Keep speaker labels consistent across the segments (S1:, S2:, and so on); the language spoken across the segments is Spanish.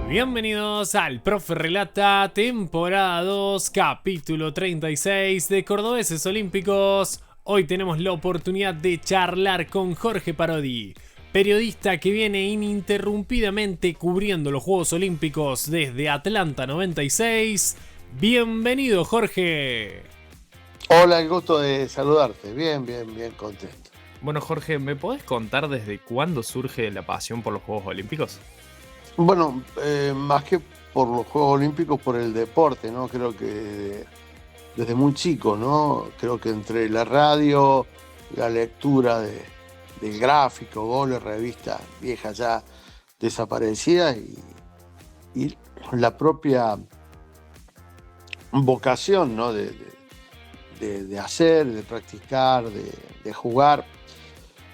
S1: Bienvenidos al Profe Relata, temporada 2, capítulo 36 de Cordobeses Olímpicos. Hoy tenemos la oportunidad de charlar con Jorge Parodi, periodista que viene ininterrumpidamente cubriendo los Juegos Olímpicos desde Atlanta 96. Bienvenido, Jorge.
S2: Hola, el gusto de saludarte. Bien contento.
S3: Bueno, Jorge, ¿me podés contar desde cuándo surge la pasión por los Juegos Olímpicos?
S2: Bueno, más que por los Juegos Olímpicos, por el deporte, ¿no? Creo que desde muy chico, ¿no? Creo que entre la radio, la lectura del gráfico, goles, revistas viejas ya desaparecidas y la propia vocación, ¿no? de hacer, de practicar, de jugar.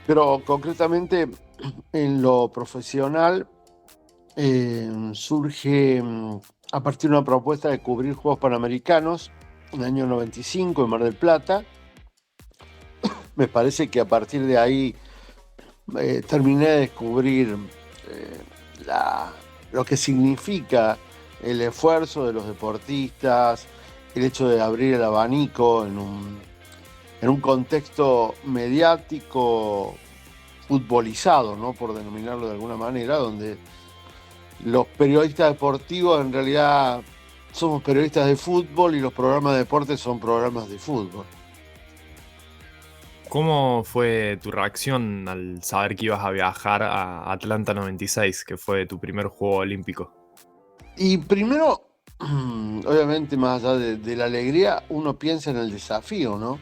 S2: Pero concretamente en lo profesional surge a partir de una propuesta de cubrir Juegos Panamericanos en el año 95 en Mar del Plata. Me parece que a partir de ahí terminé de descubrir lo que significa el esfuerzo de los deportistas, el hecho de abrir el abanico en un contexto mediático futbolizado, ¿no? Por denominarlo de alguna manera, donde los periodistas deportivos en realidad somos periodistas de fútbol y los programas de deporte son programas de fútbol.
S3: ¿Cómo fue tu reacción al saber que ibas a viajar a Atlanta 96, que fue tu primer Juego Olímpico?
S2: Y primero, obviamente más allá de la alegría, uno piensa en el desafío, ¿no?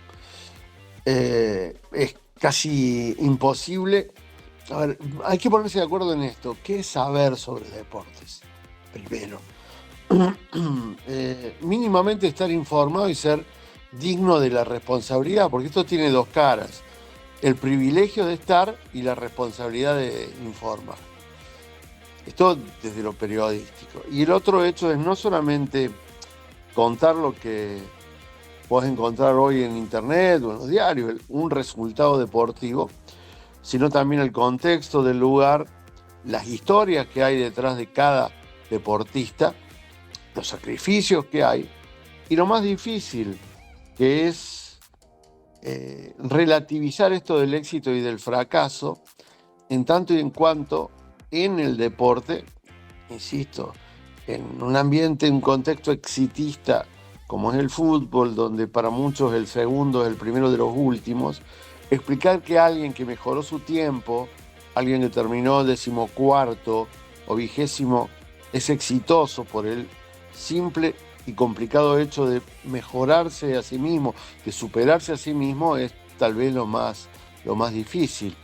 S2: Es casi imposible. A ver, hay que ponerse de acuerdo en esto. ¿Qué es saber sobre deportes? Primero. Mínimamente estar informado y ser digno de la responsabilidad, porque esto tiene dos caras. El privilegio de estar y la responsabilidad de informar. Esto desde lo periodístico. Y el otro hecho es no solamente contar lo que podés encontrar hoy en internet o en los diarios, un resultado deportivo, sino también el contexto del lugar, las historias que hay detrás de cada deportista, los sacrificios que hay, y lo más difícil, que es relativizar esto del éxito y del fracaso, en tanto y en cuanto en el deporte, insisto, en un ambiente, un contexto exitista como es el fútbol, donde para muchos el segundo es el primero de los últimos, explicar que alguien que mejoró su tiempo, alguien que terminó 14º o 20º, es exitoso por el simple y complicado hecho de mejorarse a sí mismo, de superarse a sí mismo, es tal vez lo más difícil.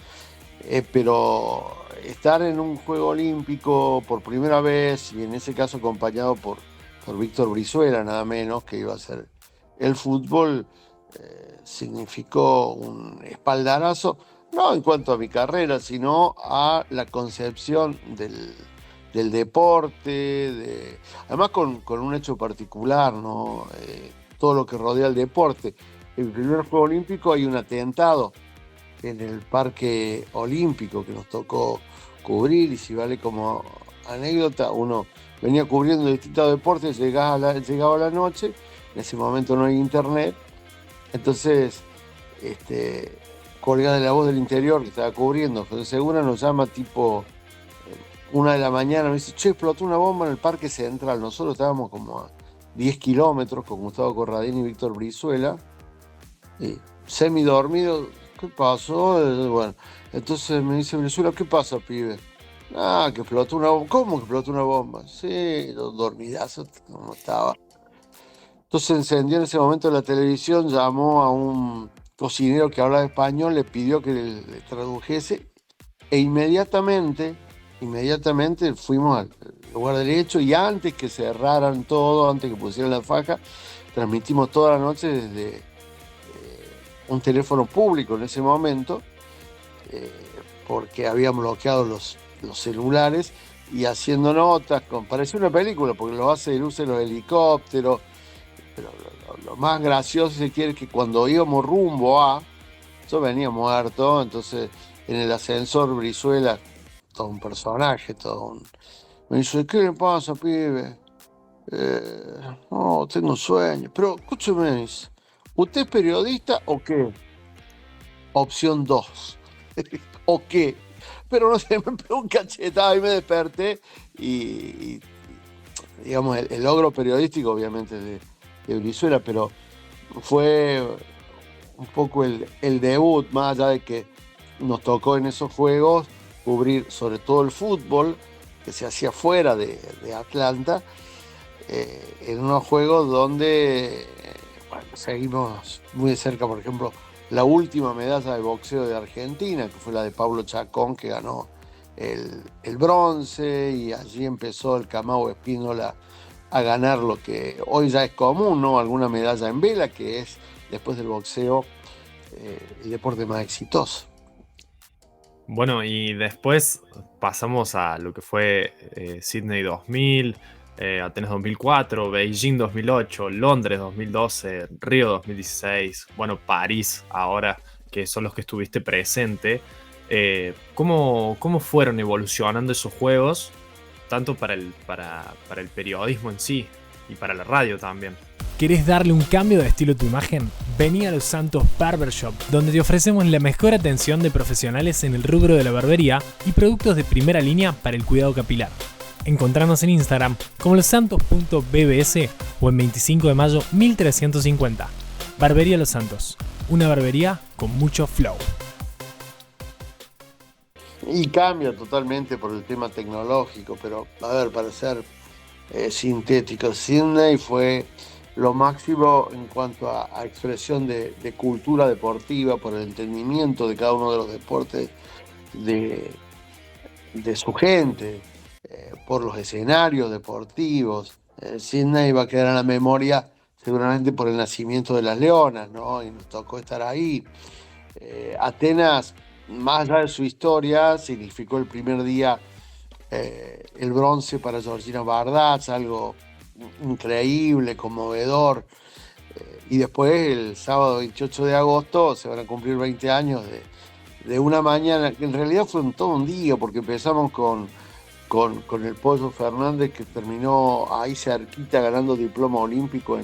S2: Pero estar en un Juego Olímpico por primera vez, y en ese caso acompañado por Víctor Brizuela, nada menos, que iba a ser el fútbol, significó un espaldarazo, no en cuanto a mi carrera, sino a la concepción del deporte, además con un hecho particular, ¿no? Todo lo que rodea el deporte. En el primer Juego Olímpico hay un atentado en el Parque Olímpico que nos tocó cubrir, y si vale como anécdota, uno venía cubriendo distintos deportes, llegaba la noche, en ese momento no hay internet, entonces colega de La Voz del Interior que estaba cubriendo, José Segura, nos llama tipo 1 de la mañana, me dice: che, explotó una bomba en el Parque Central. Nosotros estábamos como a 10 kilómetros con Gustavo Corradini y Víctor Brizuela, semi dormido. ¿Qué pasó? Bueno, entonces me dice Brizuela: ¿qué pasa, pibe? Ah, que explotó una bomba. ¿Cómo que explotó una bomba? Sí, dormidazo como estaba. Entonces encendió en ese momento la televisión, llamó a un cocinero que hablaba español, le pidió que le tradujese, e inmediatamente fuimos al lugar del hecho, y antes que cerraran todo, antes que pusieran la faja, transmitimos toda la noche desde un teléfono público en ese momento, porque habían bloqueado los celulares, y haciendo notas, parecía una película, porque lo hace de luces los helicópteros, pero lo más gracioso, si quiere, es que cuando íbamos rumbo yo venía muerto, entonces en el ascensor Brizuela, todo un personaje, todo Me dice, ¿qué le pasa, pibe? No, tengo sueño. Pero escúcheme, me dice, ¿usted es periodista o qué? Opción 2. ¿O qué? Pero no sé, me pegó un cachetado y me desperté y, digamos, el logro periodístico obviamente de Brizuela, pero fue un poco el debut, más allá de que nos tocó en esos juegos cubrir sobre todo el fútbol que se hacía fuera de Atlanta, en unos juegos donde bueno, seguimos muy de cerca, por ejemplo, la última medalla de boxeo de Argentina, que fue la de Pablo Chacón, que ganó el bronce, y allí empezó el Camao Espínola a ganar lo que hoy ya es común, ¿no? Alguna medalla en vela, que es, después del boxeo, el deporte más exitoso.
S3: Bueno, y después pasamos a lo que fue Sydney 2000, Atenas 2004, Beijing 2008, Londres 2012, Río 2016, bueno, París ahora, que son los que estuviste presente. ¿Cómo fueron evolucionando esos juegos, tanto para el periodismo en sí y para la radio también?
S1: ¿Querés darle un cambio de estilo a tu imagen? Vení a Los Santos Barbershop, donde te ofrecemos la mejor atención de profesionales en el rubro de la barbería y productos de primera línea para el cuidado capilar. Encontrarnos en Instagram como losantos.bbs o en 25 de mayo 1350. Barbería Los Santos, una barbería con mucho flow.
S2: Y cambia totalmente por el tema tecnológico, pero a ver, para ser sintético, Sydney fue lo máximo en cuanto a expresión de cultura deportiva, por el entendimiento de cada uno de los deportes de, de su gente, por los escenarios deportivos. Sydney va a quedar en la memoria seguramente por el nacimiento de las Leonas, ¿no? Y nos tocó estar ahí. Atenas, más allá de su historia, significó el primer día el bronce para Georgina Bardaz, algo increíble, conmovedor. Y después, el sábado 28 de agosto, se van a cumplir 20 años de una mañana, que en realidad fue todo un día, porque empezamos con el Pollo Fernández, que terminó ahí cerquita ganando diploma olímpico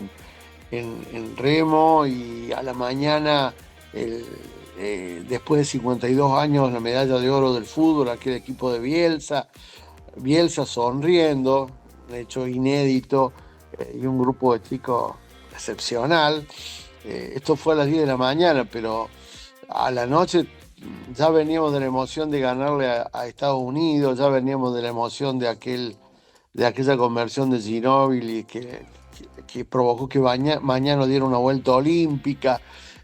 S2: en remo, y a la mañana, después de 52 años, la medalla de oro del fútbol, aquel equipo de Bielsa sonriendo, un hecho inédito, y un grupo de chicos excepcional. Esto fue a las 10 de la mañana, pero a la noche ya veníamos de la emoción de ganarle a Estados Unidos, ya veníamos de la emoción de aquella conversión de Ginóbili que provocó que mañana diera una vuelta olímpica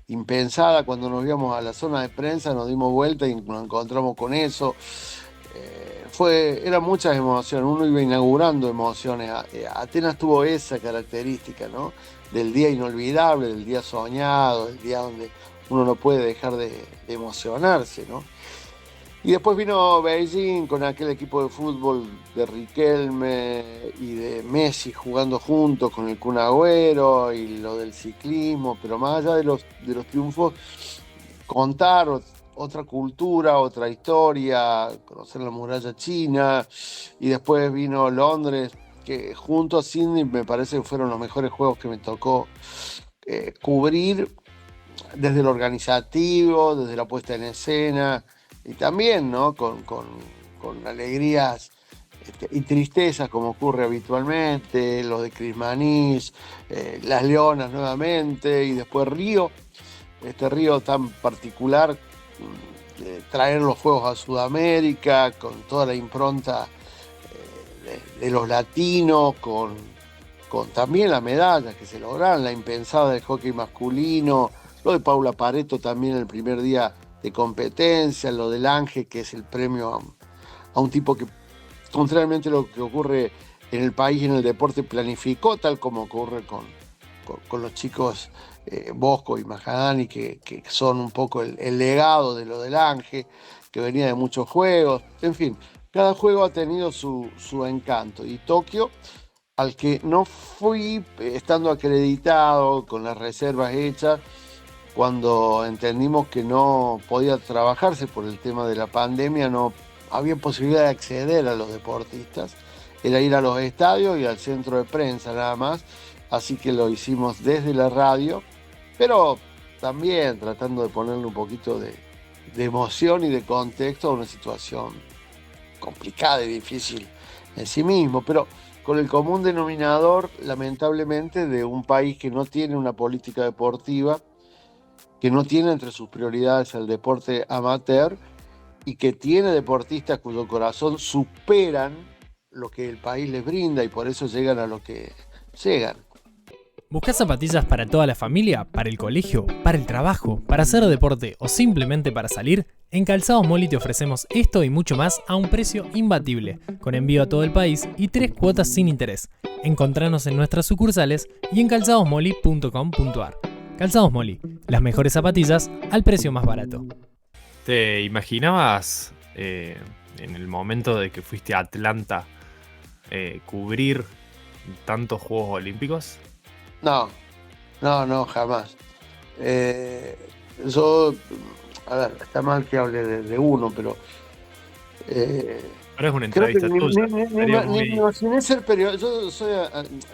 S2: impensada. Cuando nos íbamos a la zona de prensa nos dimos vuelta y nos encontramos con eso. Eran muchas emociones, uno iba inaugurando emociones. Atenas tuvo esa característica, ¿no? Del día inolvidable, del día soñado, del día donde uno no puede dejar de emocionarse, ¿no? Y después vino Beijing con aquel equipo de fútbol de Riquelme y de Messi jugando juntos con el Kun Agüero, y lo del ciclismo, pero más allá de los triunfos, contar otra cultura, otra historia, conocer la muralla china. Y después vino Londres, que junto a Sydney me parece que fueron los mejores juegos que me tocó cubrir, desde lo organizativo, desde la puesta en escena, y también, ¿no? con alegrías y tristezas, como ocurre habitualmente, lo de Crismanís, las Leonas nuevamente, y después Río, este Río tan particular, traer los Juegos a Sudamérica con toda la impronta de los latinos, con también las medallas que se lograron, la impensada del hockey masculino, lo de Paula Pareto también el primer día de competencia, lo del Ángel, que es el premio a un tipo que, contrariamente a lo que ocurre en el país, en el deporte, planificó, tal como ocurre con los chicos Bosco y Majadani, que son un poco el legado de lo del Ángel, que venía de muchos juegos. En fin, cada juego ha tenido su encanto, y Tokio, al que no fui estando acreditado, con las reservas hechas, cuando entendimos que no podía trabajarse por el tema de la pandemia, no había posibilidad de acceder a los deportistas. era ir a los estadios y al centro de prensa nada más, así que lo hicimos desde la radio, pero también tratando de ponerle un poquito de emoción y de contexto a una situación complicada y difícil en sí mismo, pero con el común denominador, lamentablemente, de un país que no tiene una política deportiva, que no tiene entre sus prioridades el deporte amateur y que tiene deportistas cuyo corazón superan lo que el país les brinda y por eso llegan a lo que llegan.
S1: ¿Buscás zapatillas para toda la familia, para el colegio, para el trabajo, para hacer deporte o simplemente para salir? En Calzados Molly te ofrecemos esto y mucho más a un precio imbatible, con envío a todo el país y 3 cuotas sin interés. Encontranos en nuestras sucursales y en calzadosmolly.com.ar. Calzados Molly, las mejores zapatillas al precio más barato.
S3: ¿Te imaginabas en el momento de que fuiste a Atlanta cubrir tantos Juegos Olímpicos?
S2: No, jamás. Yo, a ver, está mal que hable de uno, pero
S3: Ahora es una
S2: creo que
S3: entrevista tuya. Sería
S2: ni me
S3: muy...
S2: imaginé ser periodista. Yo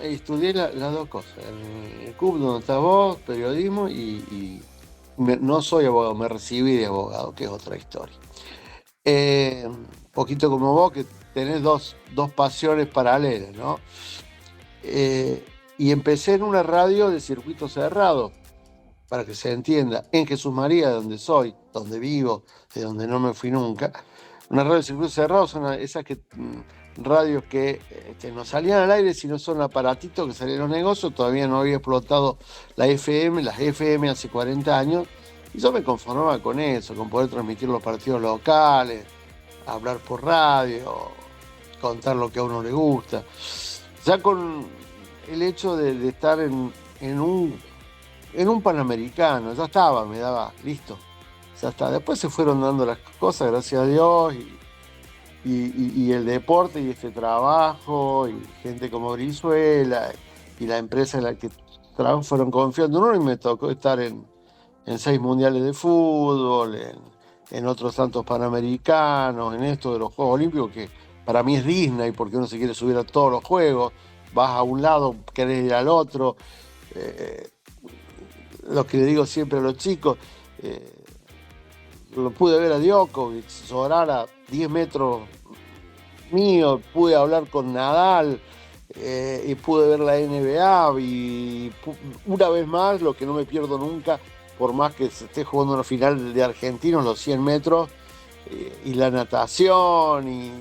S2: estudié las dos cosas. En el CUB donde estás vos, periodismo, y no soy abogado, me recibí de abogado, que es otra historia. Poquito como vos, que tenés dos pasiones paralelas, ¿no? Y empecé en una radio de circuito cerrado, para que se entienda, en Jesús María, de donde soy, donde vivo, de donde no me fui nunca. Una radio de circuito cerrado son esas radios que no salían al aire, sino son aparatitos que salían a los negocios. Todavía no había explotado las FM hace 40 años, y yo me conformaba con eso, con poder transmitir los partidos locales, hablar por radio, contar lo que a uno le gusta. Ya con el hecho de estar en un Panamericano, ya estaba, me daba, listo, ya está. Después se fueron dando las cosas, gracias a Dios, y el deporte y este trabajo, y gente como Brizuela, y la empresa en la que trabajo fueron confiando en uno, y me tocó estar en 6 mundiales de fútbol, en otros tantos Panamericanos, en esto de los Juegos Olímpicos, que para mí es Disney, porque uno se quiere subir a todos los juegos, vas a un lado, querés ir al otro. Lo que le digo siempre a los chicos, lo pude ver a Djokovic sobrar a 10 metros mío, pude hablar con Nadal, y pude ver la NBA, y una vez más, lo que no me pierdo nunca, por más que se esté jugando una final de argentinos, los 100 metros, y la natación, y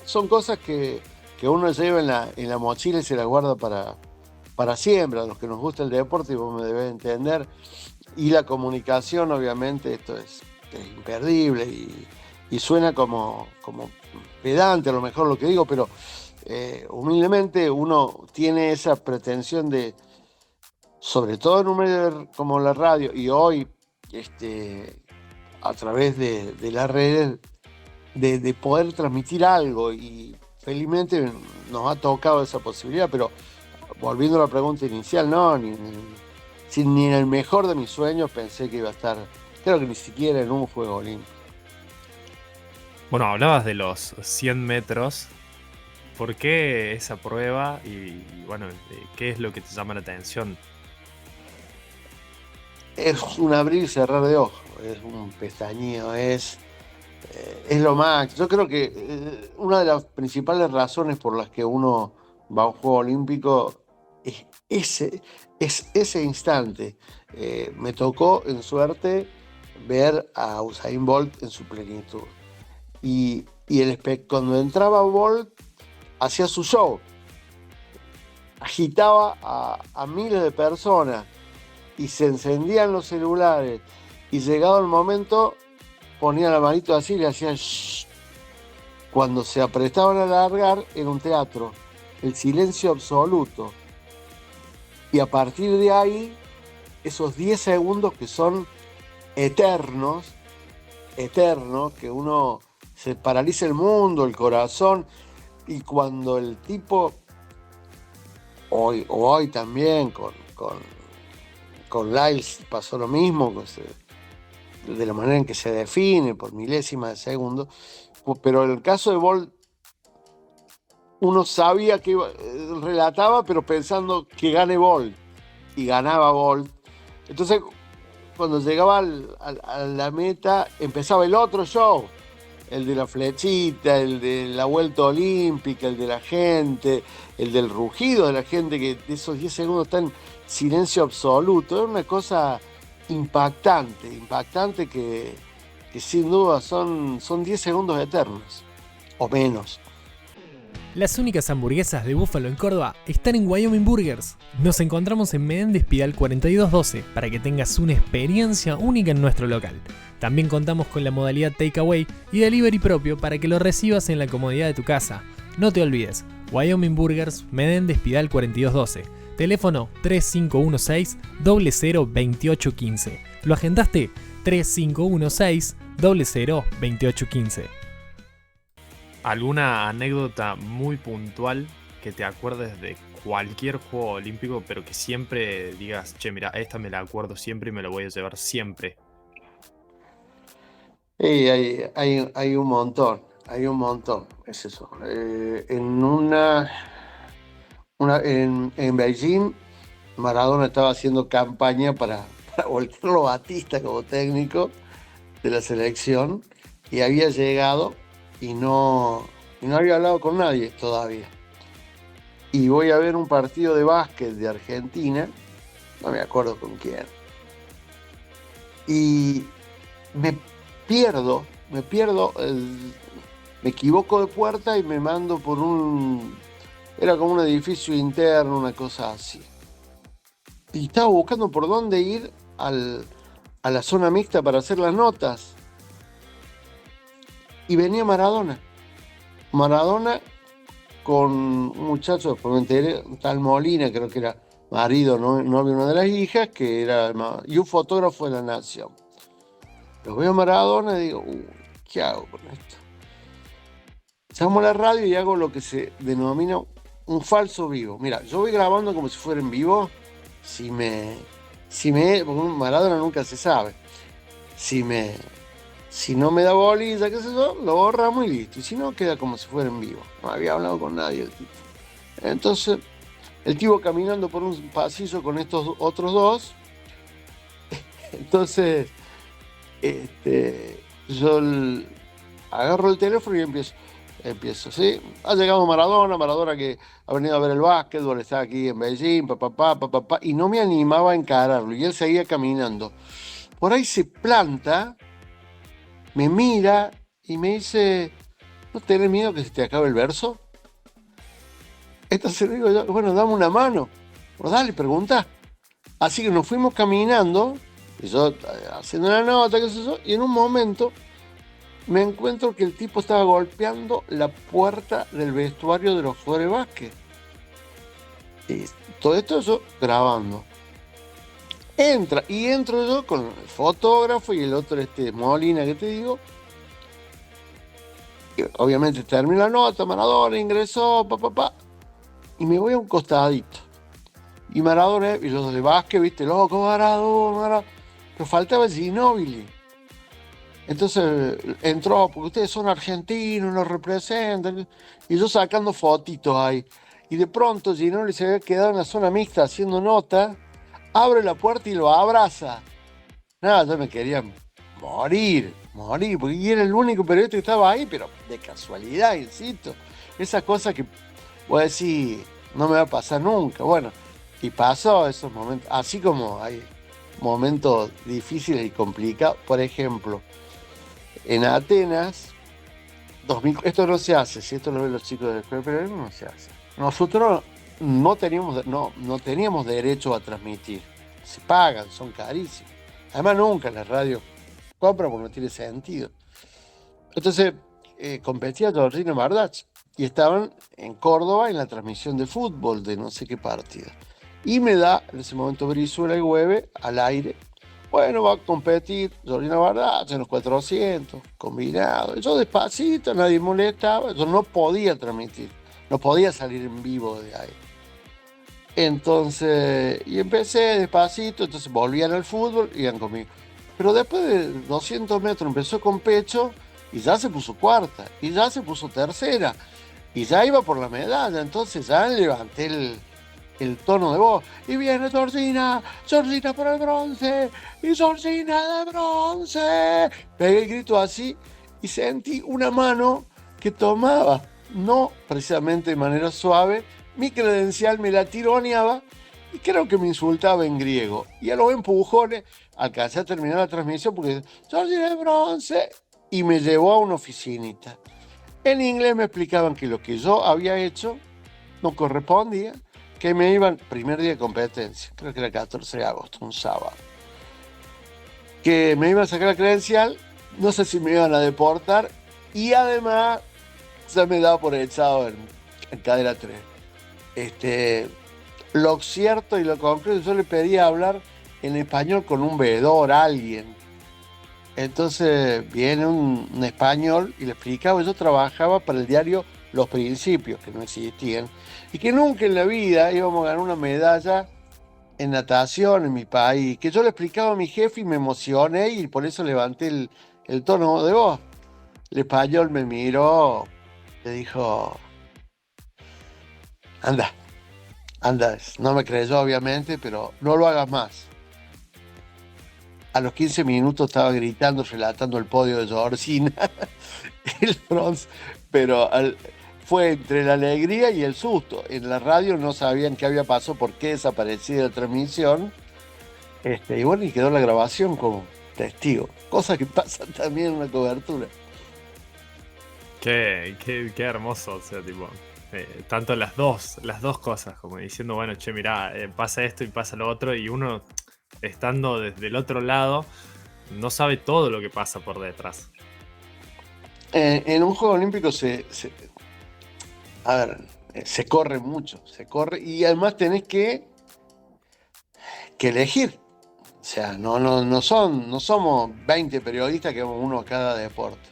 S2: son cosas que uno lleva en la mochila y se la guarda para siempre. A los que nos gusta el deporte, y vos me debés entender, y la comunicación, obviamente, esto es imperdible, y suena como pedante a lo mejor lo que digo, pero humildemente uno tiene esa pretensión de, sobre todo en un medio como la radio, y hoy a través de las redes, de poder transmitir algo, y felizmente nos ha tocado esa posibilidad. Pero volviendo a la pregunta inicial, no, ni en el mejor de mis sueños pensé que iba a estar, creo que ni siquiera en un Juego Olímpico.
S3: Bueno, hablabas de los 100 metros. ¿Por qué esa prueba? Y bueno, ¿qué es lo que te llama la atención?
S2: Es un abrir y cerrar de ojos, es un pestañeo, es lo más. Yo creo que una de las principales razones por las que uno va a un Juego Olímpico es ese instante. Me tocó, en suerte, ver a Usain Bolt en su plenitud. Y cuando entraba Bolt, hacía su show, agitaba a miles de personas, y se encendían los celulares, y llegado el momento ponía la manito así y le hacían shh. Cuando se apretaban a largar, era un teatro, el silencio absoluto, y a partir de ahí, esos 10 segundos que son eternos, que uno se paraliza el mundo, el corazón. Y cuando el tipo, hoy también con Lyles pasó lo mismo, de la manera en que se define por milésimas de segundo, pero en el caso de Bolt uno sabía que relataba, pero pensando que gane Bolt, y ganaba Bolt. Entonces, cuando llegaba a la meta, empezaba el otro show, el de la flechita, el de la vuelta olímpica, el de la gente, el del rugido de la gente, que de esos 10 segundos está en silencio absoluto. Era una cosa impactante que sin duda son 10 segundos eternos, o menos.
S1: Las únicas hamburguesas de búfalo en Córdoba están en Wyoming Burgers. Nos encontramos en Menéndez Pidal 4212 para que tengas una experiencia única en nuestro local. También contamos con la modalidad Takeaway y Delivery propio para que lo recibas en la comodidad de tu casa. No te olvides, Wyoming Burgers, Menéndez Pidal 4212. Teléfono 3516-002815. ¿Lo agendaste? 3516-002815.
S3: ¿Alguna anécdota muy puntual que te acuerdes de cualquier juego olímpico, pero que siempre digas, che, mira, esta me la acuerdo siempre y me la voy a llevar siempre?
S2: Hay un montón, es eso. En Beijing, Maradona estaba haciendo campaña para volverlo Batista como técnico de la selección, y había llegado y no había hablado con nadie todavía. Y voy a ver un partido de básquet de Argentina, no me acuerdo con quién, y me equivoco de puerta y me mando por era como un edificio interno, una cosa así. Y estaba buscando por dónde ir a la zona mixta para hacer las notas. Y venía Maradona con un muchacho, después me enteré, tal Molina, creo que era marido, novio de una de las hijas, y un fotógrafo de La Nación. Lo veo a Maradona y digo, ¿qué hago con esto? Llamo a la radio y hago lo que se denomina un falso vivo. Mira, yo voy grabando como si fuera en vivo. Porque Maradona nunca se sabe. Si no me da bolilla, qué sé yo, lo borramos y listo. Y si no, queda como si fuera en vivo. No había hablado con nadie el tipo. Entonces, el tipo caminando por un pasillo con estos otros dos. Entonces, yo agarro el teléfono y empiezo, ¿sí? Ha llegado Maradona que ha venido a ver el básquetbol, está aquí en Beijing, y no me animaba a encararlo, y él seguía caminando. Por ahí se planta, me mira y me dice, ¿no tenés miedo que se te acabe el verso? Entonces le digo yo, bueno, dame una mano. Pues dale, pregunta. Así que nos fuimos caminando, y yo haciendo una nota, qué sé yo, y en un momento me encuentro que el tipo estaba golpeando la puerta del vestuario de los jugadores de básquet. Y todo esto yo grabando. Entro yo con el fotógrafo y el otro, Molina, que te digo. Y obviamente termina la nota, Maradona ingresó, y me voy a un costadito. Y Maradona, y los de básquet, viste, loco, Maradona. Pero faltaba Ginóbili. Entonces entró, porque ustedes son argentinos, nos representan. Y yo sacando fotitos ahí. Y de pronto Ginóbili se había quedado en la zona mixta haciendo nota. Abre la puerta y lo abraza. Nada, yo me quería morir, porque era el único periodista que estaba ahí, pero de casualidad, insisto. Esas cosas que voy a decir, no me va a pasar nunca. Bueno, y pasó esos momentos, así como hay momentos difíciles y complicados. Por ejemplo, en Atenas, esto no se hace, si esto lo ven los chicos del escuela de periodismo, no se hace. Nosotros no teníamos derecho a transmitir. Se pagan, son carísimos. Además, nunca la radio compra porque no tiene sentido. Entonces, competía Georgina Bardach y estaban en Córdoba en la transmisión de fútbol de no sé qué partido. Y me da en ese momento Brizuela y Hueve al aire. Bueno, va a competir Georgina Bardach en los 400, combinado. Yo despacito, nadie molestaba. Yo no podía transmitir, no podía salir en vivo de ahí. Entonces, y empecé despacito, entonces volvían al fútbol y iban conmigo. Pero después de 200 metros empezó con pecho y ya se puso cuarta, y ya se puso tercera. y ya iba por la medalla, entonces ya levanté el tono de voz. Y viene Georgina, Georgina por el bronce, y Georgina de bronce. Pegué el grito así y sentí una mano que tomaba, no precisamente de manera suave, mi credencial, me la tironeaba y creo que me insultaba en griego. Y a los empujones alcancé a terminar la transmisión porque Georgina de bronce, y me llevó a una oficinita. En inglés me explicaban que lo que yo había hecho no correspondía, que me iban, primer día de competencia, creo que era el 14 de agosto, un sábado, que me iban a sacar la credencial, no sé si me iban a deportar, y además se me daba por echado en cadera 3. Lo cierto y lo concreto, yo le pedía hablar en español con un veedor, alguien. Entonces viene un español y le explicaba, yo trabajaba para el diario Los Principios, que no existían, y que nunca en la vida íbamos a ganar una medalla en natación en mi país, que yo le explicaba a mi jefe y me emocioné y por eso levanté el tono de voz. El español me miró, le dijo, anda, no me creyó obviamente, pero no lo hagas más. A los 15 minutos estaba gritando, relatando el podio de Georgina, el bronce, pero fue entre la alegría y el susto. En la radio no sabían qué había pasado, por qué desaparecía la transmisión. Y bueno, y quedó la grabación como testigo. Cosa que pasa también en una cobertura.
S3: Qué hermoso, o sea, tipo, tanto las dos cosas, como diciendo, bueno, che, mirá, pasa esto y pasa lo otro, y uno, estando desde el otro lado, no sabe todo lo que pasa por detrás.
S2: En un Juego Olímpico se corre mucho, y además tenés que elegir. O sea, no somos 20 periodistas que vamos uno a cada deporte.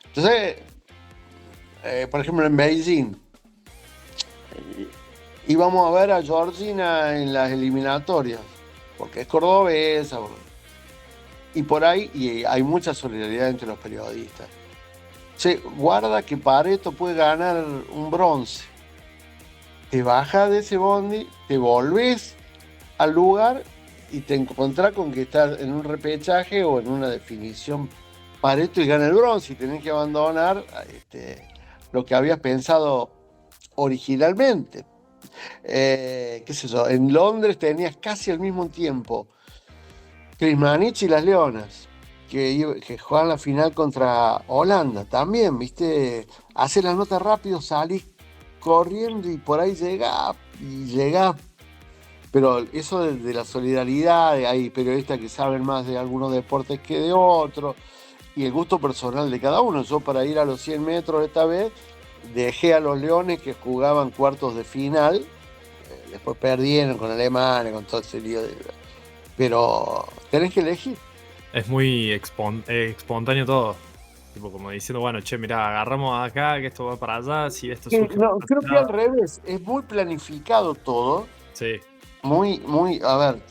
S2: Entonces, por ejemplo, en Beijing, íbamos a ver a Georgina en las eliminatorias, porque es cordobesa, y por ahí y hay mucha solidaridad entre los periodistas. Che, guarda que Pareto puede ganar un bronce. Te bajas de ese bondi, te volvés al lugar y te encontrás con que estás en un repechaje o en una definición Pareto y gana el bronce y tenés que abandonar lo que habías pensado originalmente. Qué sé yo, en Londres tenías casi al mismo tiempo Crismanich y las Leonas, que juegan la final contra Holanda. También, viste, haces la nota rápido, salís corriendo y por ahí llegás. Pero eso de la solidaridad, hay periodistas que saben más de algunos deportes que de otros, y el gusto personal de cada uno. Yo, para ir a los 100 metros esta vez, dejé a los Leones, que jugaban cuartos de final, después perdieron con Alemania, con todo ese lío. Pero tenés que elegir.
S3: Es muy espontáneo todo. Tipo, como diciendo, bueno, che, mirá, agarramos acá, que esto va para allá, si esto surge.
S2: No, creo que al revés, es muy planificado todo.
S3: Sí.
S2: Muy, a ver,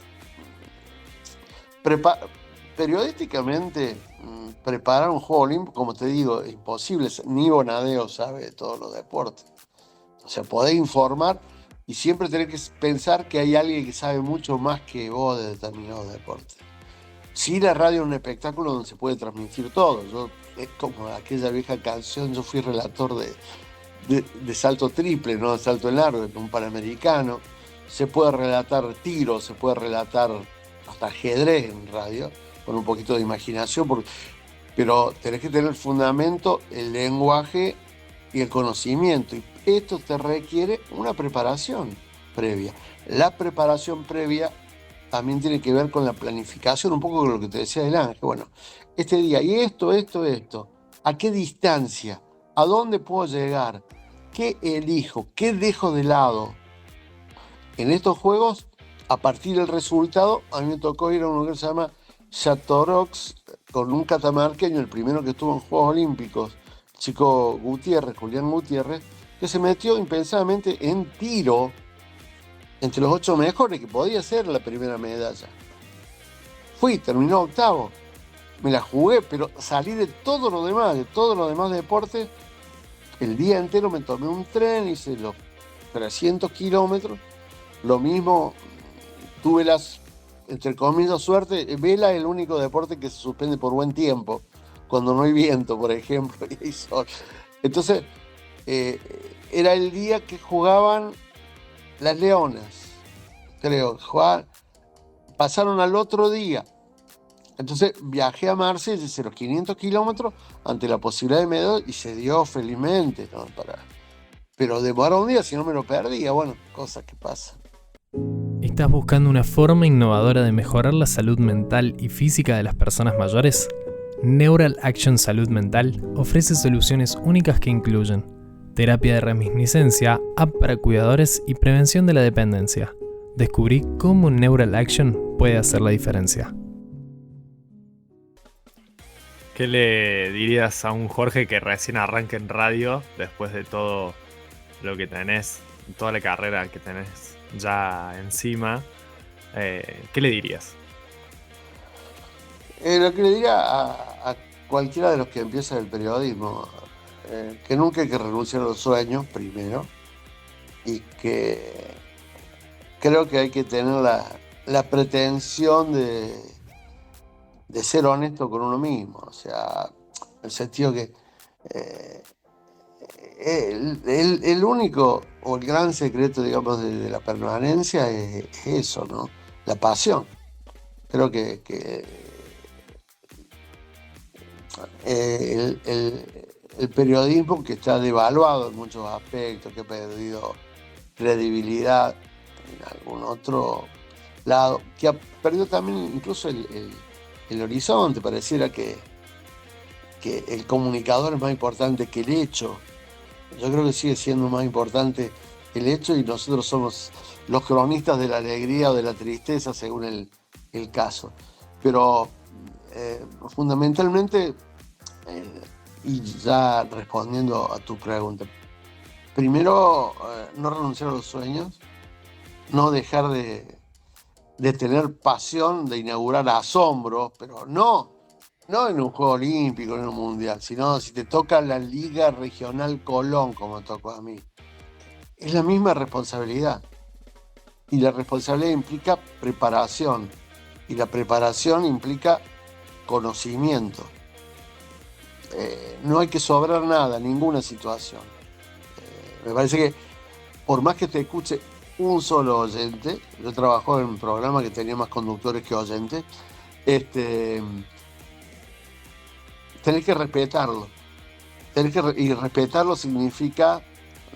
S2: periodísticamente preparar un juego olímpico, como te digo, es imposible. Ni Bonadeo sabe de todos los deportes. O sea, podés informar y siempre tenés que pensar que hay alguien que sabe mucho más que vos de determinados deportes. Sí, la radio es un espectáculo donde se puede transmitir todo. Es como aquella vieja canción, yo fui relator de salto triple, no de salto en largo, en un Panamericano. Se puede relatar tiros, se puede relatar hasta ajedrez en radio, con un poquito de imaginación, pero tenés que tener el fundamento, el lenguaje y el conocimiento. Y esto te requiere una preparación previa. La preparación previa también tiene que ver con la planificación, un poco con lo que te decía del Ángel. Bueno, este día, y esto, ¿a qué distancia? ¿A dónde puedo llegar? ¿Qué elijo? ¿Qué dejo de lado? En estos juegos, a partir del resultado, a mí me tocó ir a un lugar que se llama Châteauroux, con un catamarqueño, el primero que estuvo en Juegos Olímpicos, chico Gutiérrez, Julián Gutiérrez, que se metió impensadamente en tiro entre los 8 mejores, que podía ser la primera medalla. Terminó octavo, me la jugué, pero salí de todo lo demás deportes, el día entero me tomé un tren, hice los 300 kilómetros. Lo mismo, tuve entre comillas, suerte. Vela es el único deporte que se suspende por buen tiempo, cuando no hay viento, por ejemplo, y hay sol. Entonces, era el día que jugaban las Leonas, creo. Pasaron al otro día. Entonces viajé a Marsella, hice los 500 kilómetros ante la posibilidad de medalla y se dio felizmente, ¿no? Pero demoró un día, si no me lo perdía. Bueno, cosas que pasan.
S1: ¿Estás buscando una forma innovadora de mejorar la salud mental y física de las personas mayores? Neural Action Salud Mental ofrece soluciones únicas que incluyen terapia de reminiscencia, app para cuidadores y prevención de la dependencia. Descubrí cómo Neural Action puede hacer la diferencia.
S3: ¿Qué le dirías a un Jorge que recién arranca en radio después de todo lo que tenés, toda la carrera que tenés ya encima? ¿Qué le dirías?
S2: Lo que le diría a cualquiera de los que empiezan el periodismo, que nunca hay que renunciar a los sueños, primero, y que creo que hay que tener la pretensión de ser honesto con uno mismo. O sea, en el sentido que el único o el gran secreto, digamos, de la permanencia es eso, ¿no? La pasión. Creo que el periodismo, que está devaluado en muchos aspectos, que ha perdido credibilidad en algún otro lado, que ha perdido también incluso el horizonte. Pareciera que el comunicador es más importante que el hecho. Yo creo que sigue siendo más importante el hecho, y nosotros somos los cronistas de la alegría o de la tristeza según el caso. Pero fundamentalmente, y ya respondiendo a tu pregunta, primero, no renunciar a los sueños, no dejar de tener pasión, de inaugurar asombros, pero no en un juego olímpico, en un mundial, sino si te toca la Liga Regional Colón, como tocó a mí, es la misma responsabilidad. Y la responsabilidad implica preparación, y la preparación implica conocimiento. No hay que sobrar nada, ninguna situación. Me parece que por más que te escuche un solo oyente, yo trabajo en un programa que tenía más conductores que oyentes, tenés que respetarlo. Y respetarlo significa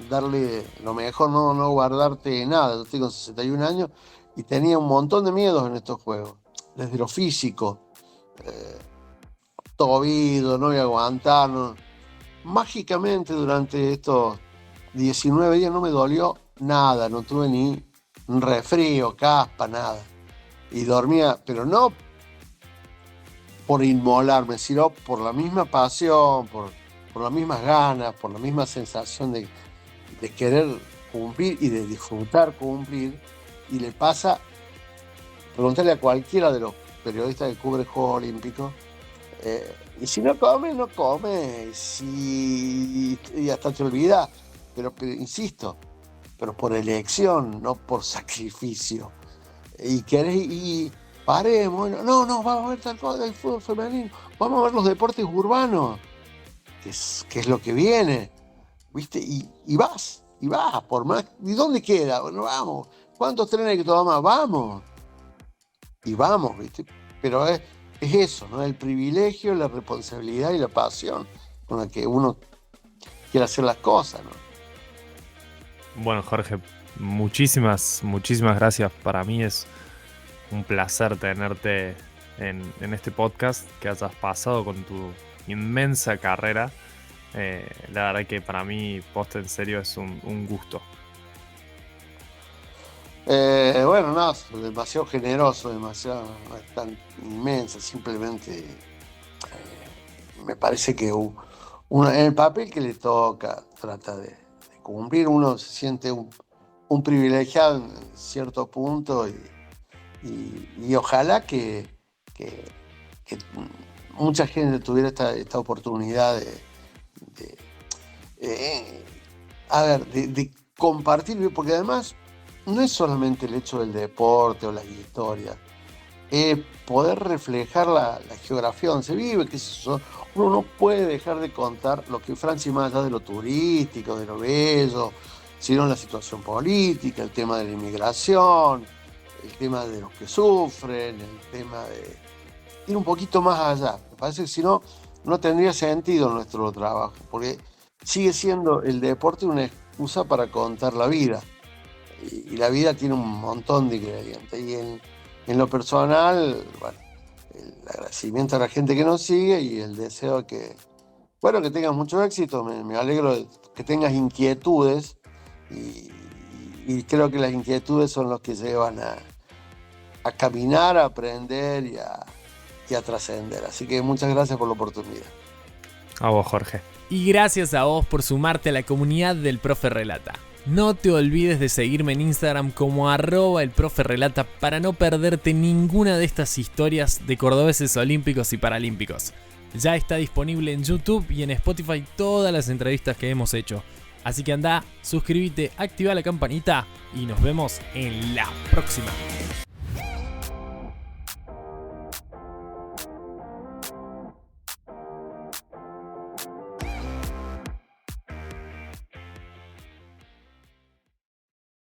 S2: darle lo mejor, no guardarte nada. Yo tengo 61 años y tenía un montón de miedos en estos juegos, desde lo físico. Tobido, no voy a aguantar. No. Mágicamente durante estos 19 días no me dolió nada, no tuve ni un resfrío, caspa, nada. Y dormía, pero no por inmolarme, sino por la misma pasión, por las mismas ganas, por la misma sensación de querer cumplir y de disfrutar cumplir. Y le pasa, preguntarle a cualquiera de los periodistas que cubre Juegos Olímpicos, y si no come, no come, y hasta te olvidas, pero insisto, pero por elección, no por sacrificio. Y querés, y paremos, no, vamos a ver tal cosa del fútbol femenino, vamos a ver los deportes urbanos, que es lo que viene, ¿viste? Y vas, por más, ¿y dónde queda? Bueno, vamos, ¿cuántos trenes hay que tomar? Vamos, y vamos, ¿viste? Pero es eso, ¿no? El privilegio, la responsabilidad y la pasión con la que uno quiere hacer las cosas, ¿no?
S3: Bueno, Jorge, muchísimas gracias. Para mí es un placer tenerte en este podcast, que hayas pasado con tu inmensa carrera. La verdad que para mí, posta en serio, es un gusto.
S2: Bueno, no, demasiado generoso, es tan inmensa. Simplemente me parece que en el papel que le toca trata de cumplir. Uno se siente un privilegiado en cierto punto, y ojalá que mucha gente tuviera esta oportunidad eh, a ver, de compartir, porque además no es solamente el hecho del deporte o la historia, poder reflejar la geografía donde se vive, que uno no puede dejar de contar lo que Francia, más allá de lo turístico, de lo bello, sino la situación política, el tema de la inmigración, el tema de los que sufren, el tema de ir un poquito más allá. Me parece que si no, no tendría sentido nuestro trabajo, porque sigue siendo el deporte una excusa para contar la vida. Y la vida tiene un montón de ingredientes. Y en lo personal, bueno, el agradecimiento a la gente que nos sigue y el deseo que, bueno, que tengas mucho éxito. Me alegro de que tengas inquietudes y creo que las inquietudes son los que llevan a caminar, a aprender y a trascender. Así que muchas gracias por la oportunidad.
S3: A vos, Jorge.
S1: Y gracias a vos por sumarte a la comunidad del Profe Relata. No te olvides de seguirme en Instagram como @elproferelata para no perderte ninguna de estas historias de cordobeses olímpicos y paralímpicos. Ya está disponible en YouTube y en Spotify todas las entrevistas que hemos hecho. Así que anda, suscríbete, activa la campanita y nos vemos en la próxima.